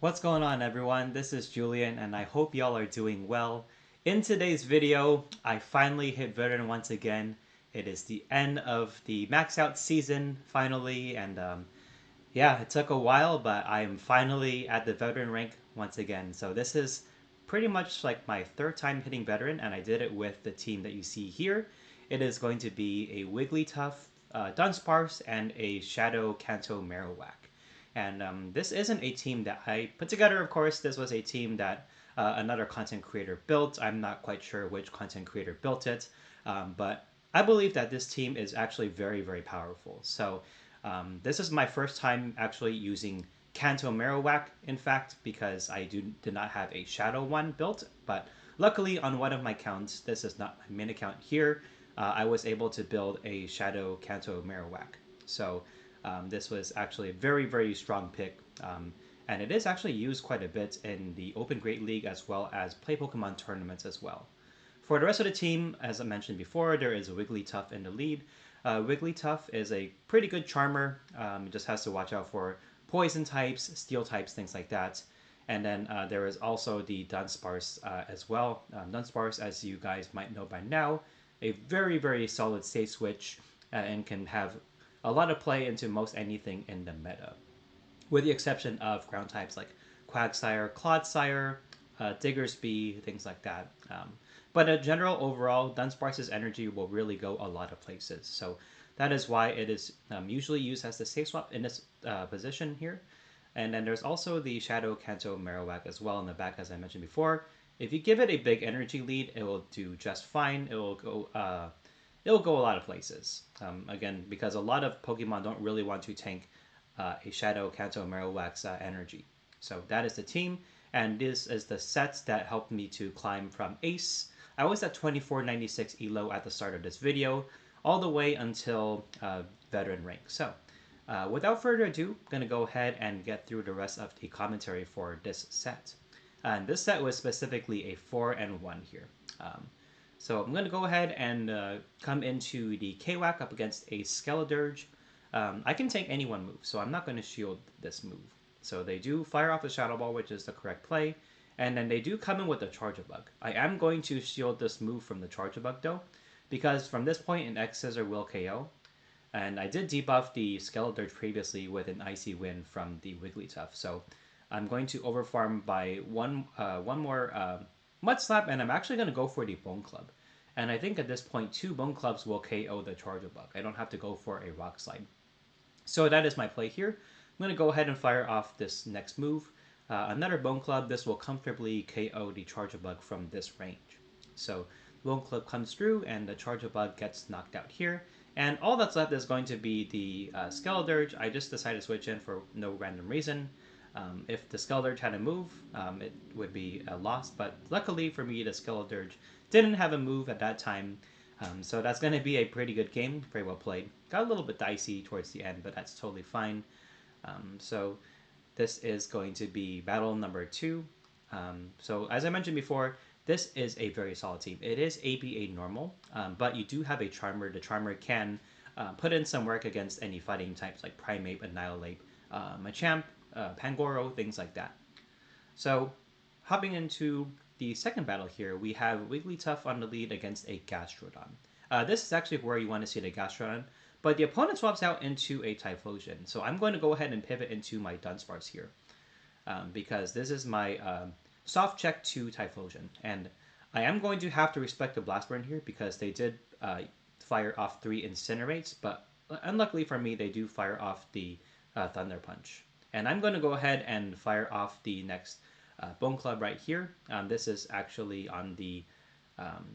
What's going on, everyone? This is Julian, and I hope y'all are doing well. In today's video, I finally hit veteran once again. It is the end of the max out season, finally, and yeah, it took a while, but I am finally at the veteran rank once again. So this is pretty much like my third time hitting veteran, and I did it with the team that you see here. It is going to be a Wigglytuff, Dunsparce, and a Shadow Kanto Marowak. And this isn't a team that I put together, of course. This was a team that another content creator built. I'm not quite sure which content creator built it, but I believe that this team is actually very, very powerful. So this is my first time actually using Kanto Marowak, in fact, because I did not have a Shadow one built. But luckily, on one of my accounts, this is not my main account here, I was able to build a Shadow Kanto Marowak. So this was actually a very, very strong pick. And it is actually used quite a bit in the Open Great League as well as Play Pokemon tournaments as well. For the rest of the team, as I mentioned before, there is Wigglytuff in the lead. Wigglytuff is a pretty good charmer. Just has to watch out for poison types, steel types, things like that. And then there is also the Dunsparce as well. Dunsparce, as you guys might know by now, a very, very solid state switch and can have a lot of play into most anything in the meta, with the exception of ground types like Quagsire, Clodsire, Diggersby, things like that. But in general, overall, Dunsparce's energy will really go a lot of places. So that is why it is usually used as the safe swap in this position here. And then there's also the Shadow Kanto Marowak as well in the back, as I mentioned before. If you give it a big energy lead, it will do just fine. It'll go a lot of places. Again, because a lot of Pokemon don't really want to tank a Shadow Kanto Marowak's energy. So that is the team, and this is the sets that helped me to climb from Ace. I was at 2496 Elo at the start of this video, all the way until Veteran rank. So without further ado, I'm going to go ahead and get through the rest of the commentary for this set. And this set was specifically a 4 and 1 here. So I'm going to go ahead and come into the Kwak up against a Skele-durge. I can take any one move, so I'm not going to shield this move. So they do fire off the Shadow Ball, which is the correct play, and then they do come in with the Charge-a-Bug. I am going to shield this move from the Charge-a-Bug though, because from this point an X-Scissor will KO, and I did debuff the Skele-durge previously with an Icy Wind from the Wigglytuff, so I'm going to overfarm by one more Mud Slap, and I'm actually going to go for the Bone Club. And I think at this point, 2 Bone Clubs will KO the Charge-a-Bug. I don't have to go for a Rock Slide. So that is my play here. I'm going to go ahead and fire off this next move. Another Bone Club. This will comfortably KO the Charge-a-Bug from this range. So Bone Club comes through and the Charge-a-Bug gets knocked out here. And all that's left is going to be the Skele-durge. I just decided to switch in for no random reason. If the Skele-durge had a move, it would be a loss. But luckily for me, the Skele-durge didn't have a move at that time. So that's going to be a pretty good game. Very well played. Got a little bit dicey towards the end, but that's totally fine. So this is going to be battle number 2. So as I mentioned before, this is a very solid team. It is ABA normal, but you do have a Charmer. The Charmer can put in some work against any fighting types like Primeape, Annihilate, Machamp, Pangoro, things like that. So hopping into the second battle here, we have Wigglytuff on the lead against a Gastrodon. This is actually where you want to see the Gastrodon, but the opponent swaps out into a Typhlosion. So I'm going to go ahead and pivot into my Dunsparce here, because this is my soft check to Typhlosion. And I am going to have to respect the Blast Burn here because they did fire off 3 Incinerates, but unluckily for me, they do fire off the Thunder Punch. And I'm going to go ahead and fire off the next Bone Club right here. This is actually on the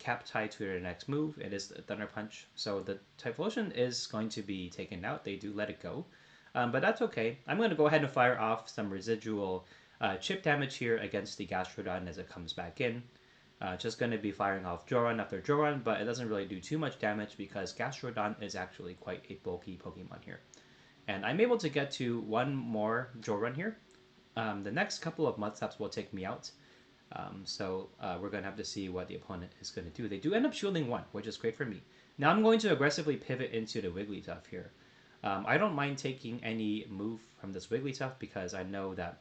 cap tie to their next move. It is the Thunder Punch. So the Typhlosion is going to be taken out. They do let it go. But that's okay. I'm going to go ahead and fire off some residual chip damage here against the Gastrodon as it comes back in. Just going to be firing off Joran after Joran, but it doesn't really do too much damage because Gastrodon is actually quite a bulky Pokemon here. And I'm able to get to one more Joran here. The next couple of Mud Slaps will take me out. So we're going to have to see what the opponent is going to do. They do end up shielding 1, which is great for me. Now I'm going to aggressively pivot into the Wigglytuff here. I don't mind taking any move from this Wigglytuff because I know that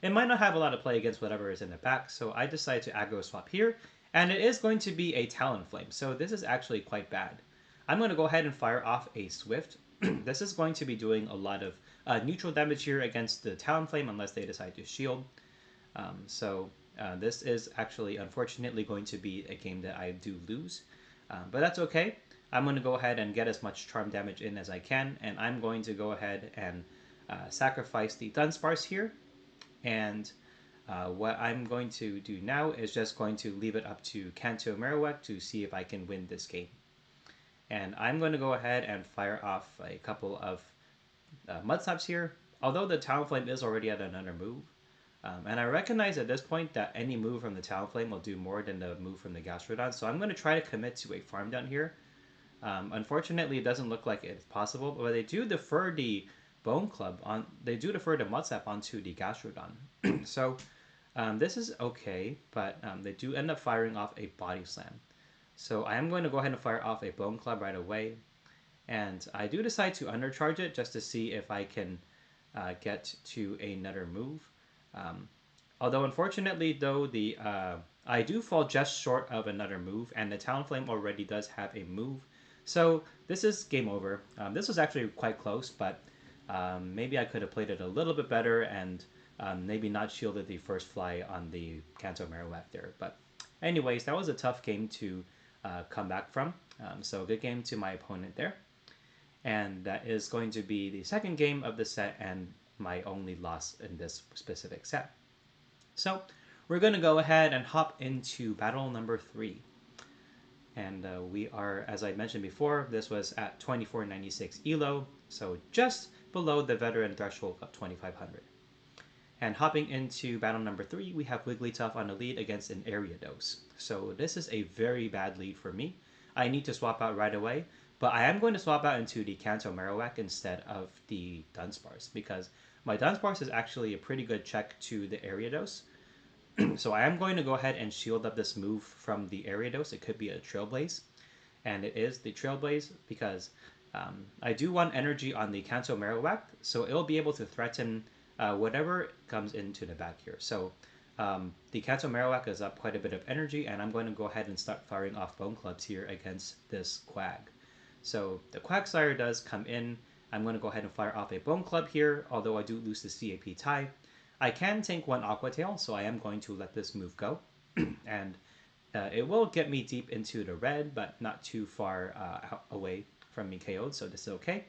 it might not have a lot of play against whatever is in the back, so I decide to aggro swap here, and it is going to be a Talonflame, so this is actually quite bad. I'm going to go ahead and fire off a Swift. This is going to be doing a lot of neutral damage here against the Talonflame unless they decide to shield. This is actually unfortunately going to be a game that I do lose, but that's okay. I'm going to go ahead and get as much charm damage in as I can, and I'm going to go ahead and sacrifice the Dunsparce here. And what I'm going to do now is just going to leave it up to Kanto Marowak to see if I can win this game. And I'm going to go ahead and fire off a couple of Mud Slaps here, although the Talonflame is already at another move. And I recognize at this point that any move from the Talonflame will do more than the move from the Gastrodon, so I'm going to try to commit to a farm down here. Unfortunately, it doesn't look like it's possible, but they do defer the Bone Club on. They do defer the Mud Slap onto the Gastrodon. So this is okay, but they do end up firing off a Body Slam. So I am going to go ahead and fire off a Bone Club right away. And I do decide to undercharge it just to see if I can get to another move. Although unfortunately though, I do fall just short of another move, and the Talonflame already does have a move. So this is game over. This was actually quite close, but maybe I could have played it a little bit better and maybe not shielded the first fly on the Kanto Marowak there. But anyways, that was a tough game to come back from. So good game to my opponent there. And that is going to be the second game of the set and my only loss in this specific set. So we're going to go ahead and hop into battle number 3. And we are, as I mentioned before, this was at 2496 ELO, so just below the veteran threshold of 2500. And hopping into battle number 3, we have Wigglytuff on the lead against an Ariados. So this is a very bad lead for me. I need to swap out right away, but I am going to swap out into the Kanto Marowak instead of the Dunsparce, because my Dunsparce is actually a pretty good check to the Ariados. So I am going to go ahead and shield up this move from the Ariados. It could be a Trailblaze, and it is the Trailblaze because I do want energy on the Kanto Marowak, so it'll be able to threaten whatever comes into the back here. So the Kanto Marowak is up quite a bit of energy, and I'm going to go ahead and start firing off Bone Clubs here against this Quag. So the Quagsire does come in. I'm going to go ahead and fire off a Bone Club here, although I do lose the CAP tie. I can tank one Aqua Tail, so I am going to let this move go. And it will get me deep into the red, but not too far away from me KO'd, so this is okay.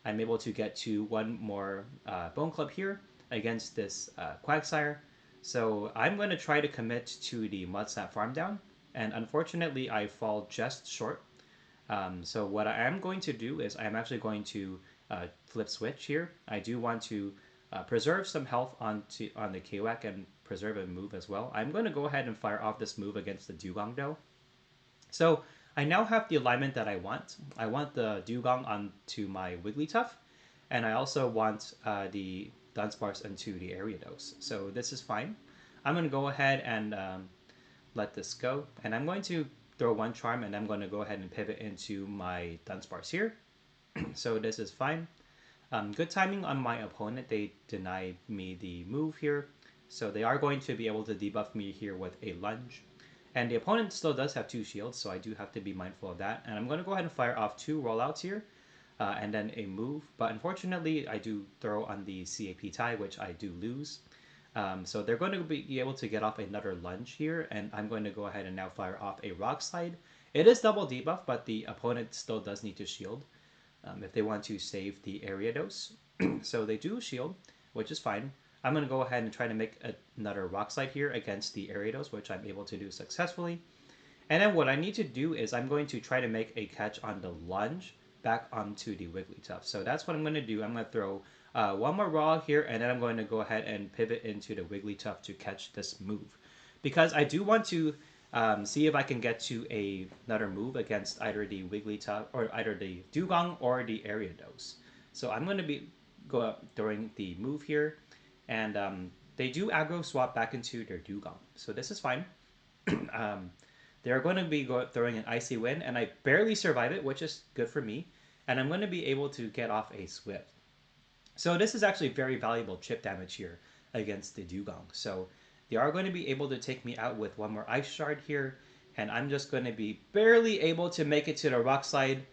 I'm able to get to one more Bone Club here against this Quagsire. So I'm going to try to commit to the Mud Slap Farm Down, and unfortunately I fall just short. So what I am going to do is I'm actually going to flip switch here. I do want to preserve some health on the Kwak and preserve a move as well. I'm going to go ahead and fire off this move against the Dugong though. So I now have the alignment that I want. I want the Dugong onto my Wigglytuff, and I also want the Dunsparce into the Ariados. So this is fine. I'm going to go ahead and let this go, and I'm going to throw one Charm, and I'm going to go ahead and pivot into my Dunsparce here. So this is fine. Good timing on my opponent. They denied me the move here, so they are going to be able to debuff me here with a lunge. And the opponent still does have 2 shields, so I do have to be mindful of that. And I'm going to go ahead and fire off 2 rollouts here, and then a move. But unfortunately, I do throw on the CAP tie, which I do lose. So they're going to be able to get off another lunge here, and I'm going to go ahead and now fire off a Rock Slide. It is double debuff, but the opponent still does need to shield if they want to save the Ariados. So they do shield, which is fine. I'm going to go ahead and try to make another Rock Slide here against the Ariados, which I'm able to do successfully. And then what I need to do is I'm going to try to make a catch on the lunge back onto the Wigglytuff. So that's what I'm going to do. I'm going to throw one more Raw here, and then I'm going to go ahead and pivot into the Wigglytuff to catch this move. Because I do want to see if I can get to another move against either the Wigglytuff or either the Dugong or the Ariados. So I'm going to be throwing the move here, and they do aggro swap back into their Dugong. So this is fine. They're going to be throwing an Icy Wind, and I barely survive it, which is good for me. And I'm going to be able to get off a Swift. So this is actually very valuable chip damage here. against the Dugong. So they are going to be able to take me out with one more Ice Shard here, and I'm just going to be barely able to make it to the rock slide,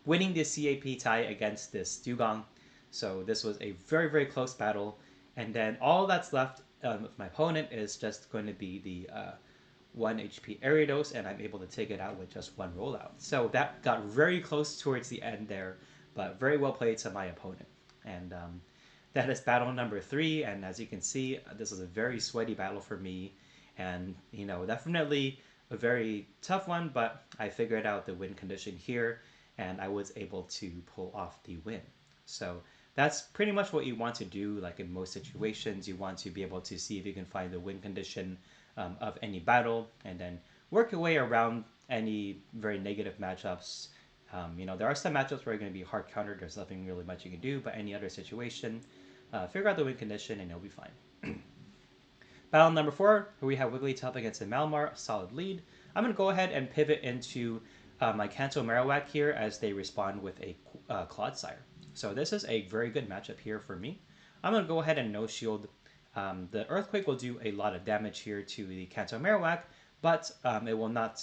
winning the CAP tie against this Dugong. So this was a very, very close battle. And then all that's left with my opponent is just going to be the 1 HP Ariados, and I'm able to take it out with just one rollout. So that got very close towards the end there, but very well played to my opponent. And that is battle number 3, and as you can see, this is a very sweaty battle for me, and definitely a very tough one, but I figured out the win condition here, and I was able to pull off the win. So that's pretty much what you want to do. Like in most situations, you want to be able to see if you can find the win condition of any battle, and then work your way around any very negative matchups. There are some matchups where you're going to be hard countered. There's nothing really much you can do, but any other situation, figure out the win condition and you'll be fine. Battle number 4, here we have Wigglytuff against a Malamar, a solid lead. I'm going to go ahead and pivot into my Kanto Marowak here as they respond with a Clodsire. So this is a very good matchup here for me. I'm going to go ahead and no shield. The Earthquake will do a lot of damage here to the Kanto Marowak, but it will not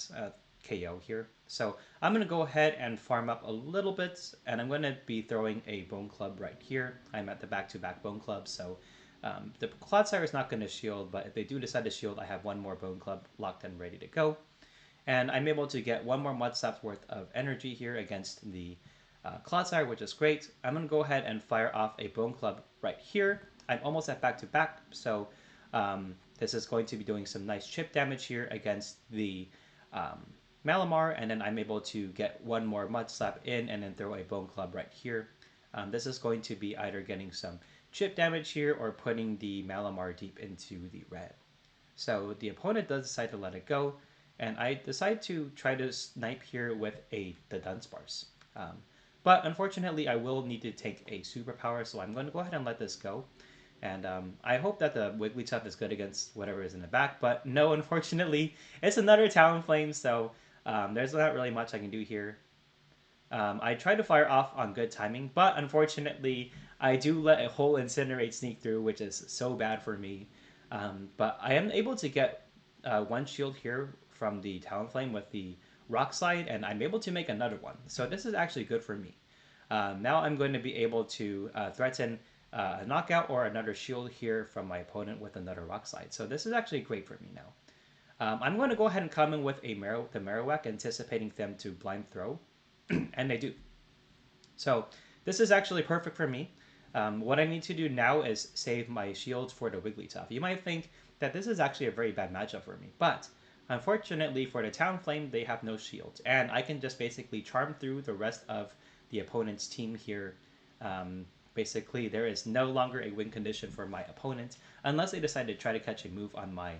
KO here. So I'm going to go ahead and farm up a little bit, and I'm going to be throwing a Bone Club right here. I'm at the back-to-back Bone Club, so the Clodsire is not going to shield, but if they do decide to shield, I have one more Bone Club locked and ready to go. And I'm able to get one more Mudslap's worth of energy here against the Clodsire, which is great. I'm going to go ahead and fire off a Bone Club right here. I'm almost at back-to-back, so this is going to be doing some nice chip damage here against the Malamar, and then I'm able to get one more Mudslap in and then throw a Bone Club right here. This is going to be either getting some chip damage here or putting the Malamar deep into the red. So the opponent does decide to let it go, and I decide to try to snipe here with the Dunsparce. But unfortunately, I will need to take a superpower, so I'm going to go ahead and let this go. And I hope that the Wigglytuff is good against whatever is in the back, but no, unfortunately, it's another Talonflame, so there's not really much I can do here. I tried to fire off on good timing, but unfortunately, I do let a whole Incinerate sneak through, which is so bad for me. But I am able to get one shield here from the Talonflame with the Rock Slide, and I'm able to make another one. So this is actually good for me. Now I'm going to be able to threaten a knockout or another shield here from my opponent with another Rock Slide. So this is actually great for me now. I'm going to go ahead and come in with the Marowak, anticipating them to blind throw, and they do. So this is actually perfect for me. What I need to do now is save my shields for the Wigglytuff. You might think that this is actually a very bad matchup for me, but unfortunately for the Talonflame, they have no shields, and I can just basically charm through the rest of the opponent's team here. Basically, there is no longer a win condition for my opponent unless they decide to try to catch a move on my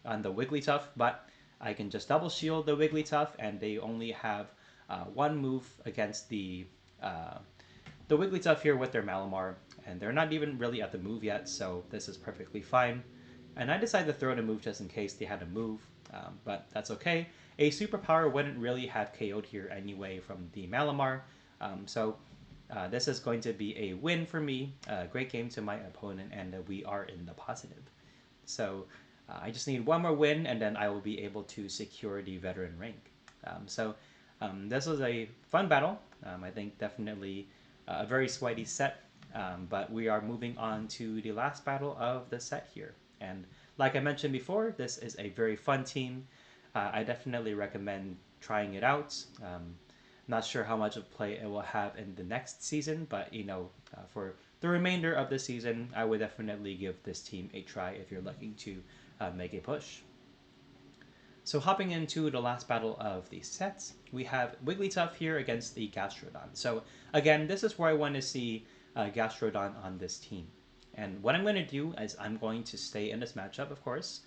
on the Wigglytuff, but I can just double shield the Wigglytuff, and they only have one move against the Wigglytuff here with their Malamar, and they're not even really at the move yet, so this is perfectly fine. And I decided to throw in a move just in case they had a move, but that's okay. A superpower wouldn't really have KO'd here anyway from the Malamar, so this is going to be a win for me. Great game to my opponent, and we are in the positive. So I just need one more win, and then I will be able to secure the veteran rank. This was a fun battle. I think definitely a very sweaty set, but we are moving on to the last battle of the set here. And like I mentioned before, this is a very fun team. I definitely recommend trying it out. Not sure how much of play it will have in the next season, but for the remainder of the season, I would definitely give this team a try if you're looking to make a push. So hopping into the last battle of the sets, we have Wigglytuff here against the Gastrodon. So again, this is where I want to see Gastrodon on this team. And what I'm going to do is I'm going to stay in this matchup, of course.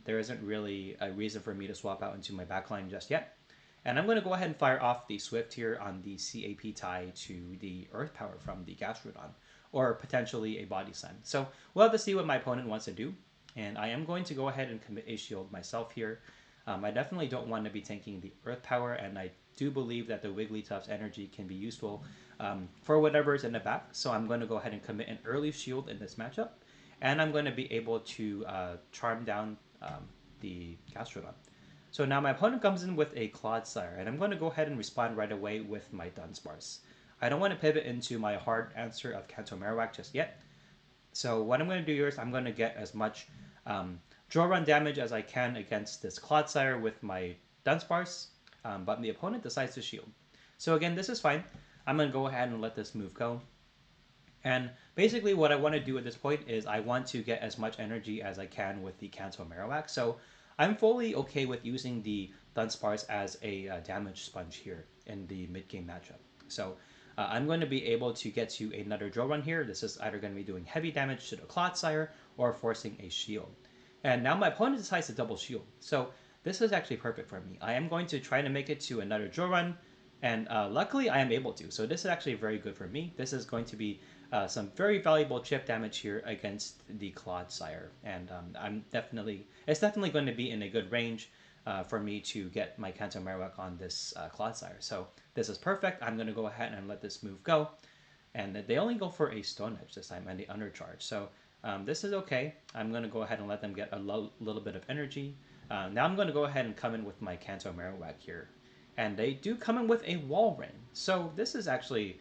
There isn't really a reason for me to swap out into my backline just yet. And I'm going to go ahead and fire off the Swift here on the CAP tie to the Earth Power from the Gastrodon, or potentially a Body Slam. So we'll have to see what my opponent wants to do. And I am going to go ahead and commit a shield myself here. I definitely don't want to be tanking the Earth Power, and I do believe that the Wigglytuff's energy can be useful for whatever is in the back. So I'm going to go ahead and commit an early shield in this matchup. And I'm going to be able to charm down the Gastrodon. So now my opponent comes in with a Clodsire, and I'm going to go ahead and respond right away with my Dunsparce. I don't want to pivot into my hard answer of Kanto Marowak just yet. So what I'm going to do here is I'm going to get as much draw run damage as I can against this Clodsire with my Dunsparce, but the opponent decides to shield. So again, this is fine. I'm going to go ahead and let this move go. And basically what I want to do at this point is I want to get as much energy as I can with the Kanto Marowak. So I'm fully okay with using the Dunsparce as a damage sponge here in the mid-game matchup. So I'm going to be able to get to another draw run here. This is either going to be doing heavy damage to the Clodsire or forcing a shield. And now my opponent decides to double shield. So this is actually perfect for me. I am going to try to make it to another draw run, and luckily I am able to. So this is actually very good for me. This is going to be some very valuable chip damage here against the Clodsire. And it's definitely going to be in a good range for me to get my Kanto Marowak on this Clodsire. So this is perfect. I'm going to go ahead and let this move go. And they only go for a Stone Edge this time and the Undercharge. So this is okay. I'm going to go ahead and let them get a little bit of energy. Now I'm going to go ahead and come in with my Kanto Marowak here. And they do come in with a Walrein. So this is actually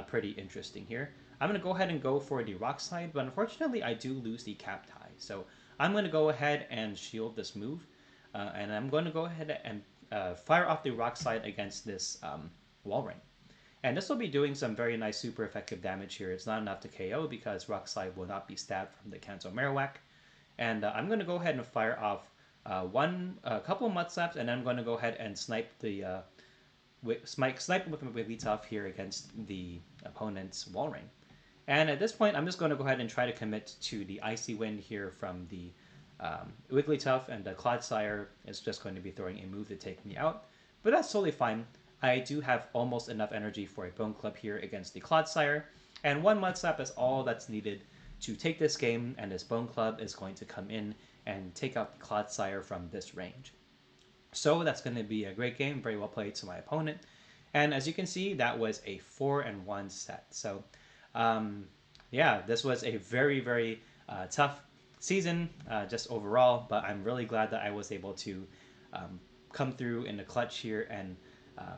pretty interesting here. I'm going to go ahead and go for the Rock Slide, but unfortunately I do lose the Cap Tie. So I'm going to go ahead and shield this move. And I'm going to go ahead and fire off the Rock Slide against this Walrein. And this will be doing some very nice super effective damage here. It's not enough to KO because Rock Slide will not be stabbed from the Kanto Marowak. And I'm going to go ahead and fire off a couple of Mud Slaps, and then I'm going to go ahead and snipe with my Wigglytuff here against the opponent's Walrein. And at this point, I'm just going to go ahead and try to commit to the Icy Wind here from the Wigglytuff, and the Clodsire is just going to be throwing a move to take me out. But that's totally fine. I do have almost enough energy for a Bone Club here against the Clodsire, and one Mud Slap is all that's needed to take this game, and this Bone Club is going to come in and take out the Clodsire from this range. So that's going to be a great game, very well played to my opponent. And as you can see, that was a 4-1 set. So yeah, this was a very, very tough season just overall, but I'm really glad that I was able to come through in the clutch here and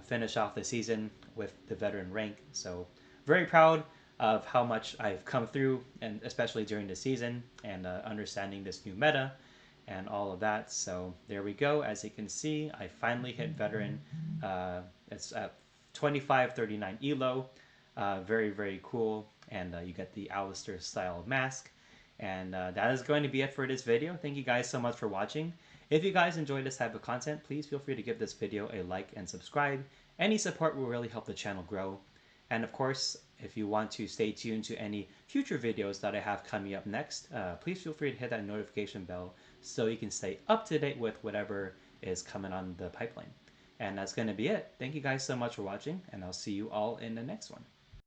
finish off the season with the veteran rank. So very proud of how much I've come through, and especially during the season, and understanding this new meta and all of that. So there we go. As you can see, I finally hit veteran. It's at 2539 elo. Very, very cool. And you get the Alistair style mask. And that is going to be it for this video. Thank you guys so much for watching. If you guys enjoy this type of content, please feel free to give this video a like and subscribe. Any support will really help the channel grow. And of course, if you want to stay tuned to any future videos that I have coming up next, please feel free to hit that notification bell so you can stay up to date with whatever is coming on the pipeline. And that's going to be it. Thank you guys so much for watching, and I'll see you all in the next one.